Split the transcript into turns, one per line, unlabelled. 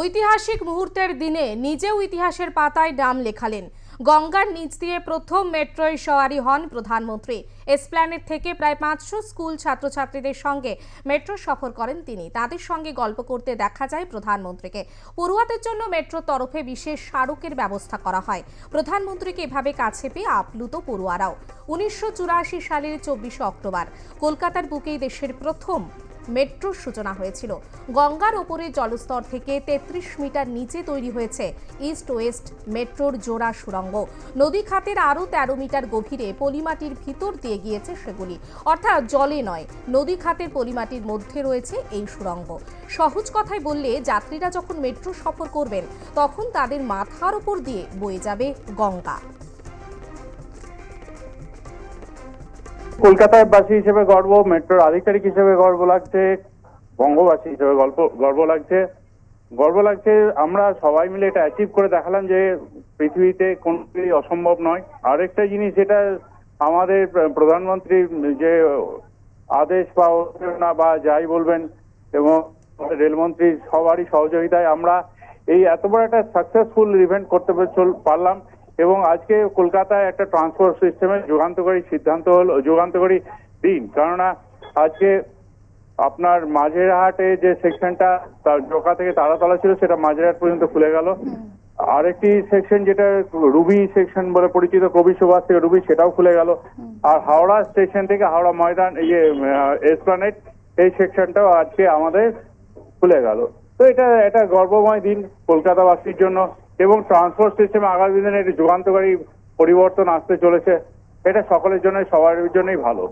ঐতিহাসিক মুহূর্তের দিনে নিজেও ইতিহাসের পাতায় নাম লেখালেন। গঙ্গার নিচ দিয়ে প্রথম মেট্রোয় সওয়ারি হন প্রধানমন্ত্রী। এসপ্ল্যানেড থেকে প্রায় 500 স্কুল ছাত্রছাত্রীদের সঙ্গে মেট্রো সফর করেন তিনি। তাদের সঙ্গে গল্প করতে দেখা যায় প্রধানমন্ত্রীকে। পড়ুয়াদের জন্য মেট্রোর তরফে বিশেষ স্মারকের ব্যবস্থা করা হয়। প্রধানমন্ত্রীকে এভাবে কাছে পেয়ে আপ্লুত পড়ুয়ারাও। 1984 সালের 24 অক্টোবর কলকাতার বুকেই দেশের প্রথম মেট্রোর সূচনা হয়েছিল। গঙ্গার ওপরে জলস্তর থেকে 33 মিটার নিচে তৈরি হয়েছে ইস্ট ওয়েস্ট মেট্রোর জোড়া সুড়ঙ্গ। নদী খাতের আরও 13 মিটার গভীরে পলিমাটির ভিতর দিয়ে গিয়েছে সেগুলি, অর্থাৎ জলে নয়, নদী খাতের পলিমাটির মধ্যে রয়েছে এই সুড়ঙ্গ। সহজ কথায় বললে, যাত্রীরা যখন মেট্রো সফর করবেন তখন তাদের মাথার উপর দিয়ে বয়ে যাবে গঙ্গা।
কলকাতার বাসী হিসেবে গর্ব, মেট্রোর আধিকারিক হিসেবে গর্ব লাগছে, বঙ্গবাসী হিসেবে গর্ব লাগছে। আমরা সবাই মিলে এটা অ্যাচিভ করে দেখালাম যে পৃথিবীতে কোনো কিছুই অসম্ভব নয়। আরেকটা জিনিস, যেটা আমাদের প্রধানমন্ত্রী যে আদেশ বা যাই বলবেন, এবং রেলমন্ত্রী সবারই সহযোগিতায় আমরা এই এত বড় একটা সাকসেসফুল ইভেন্ট করতে পারলাম। এবং আজকে কলকাতায় একটা ট্রান্সপোর্ট সিস্টেমের যুগান্তকারী দিন। কেননা আজকে আপনার মাঝেরহাটে যে সেকশনটা জোকা থেকে তারাতলা ছিল, সেটা মাঝেরহাট পর্যন্ত খুলে গেল। আরেকটি সেকশন, যেটা রুবি সেকশন বলে পরিচিত, কবি সুভাষ থেকে রুবি, সেটাও খুলে গেল। আর হাওড়া স্টেশন থেকে হাওড়া ময়দান, এসপ্ল্যানেড, এই সেকশনটাও আজকে আমাদের খুলে গেল। তো এটা গর্বময় দিন কলকাতাবাসীর জন্য। এবং ট্রান্সপোর্ট সিস্টেমে আগামী দিনে একটি যুগান্তকারী পরিবর্তন আসতে চলেছে। এটা সকলের জন্য, সবার জন্যই ভালো।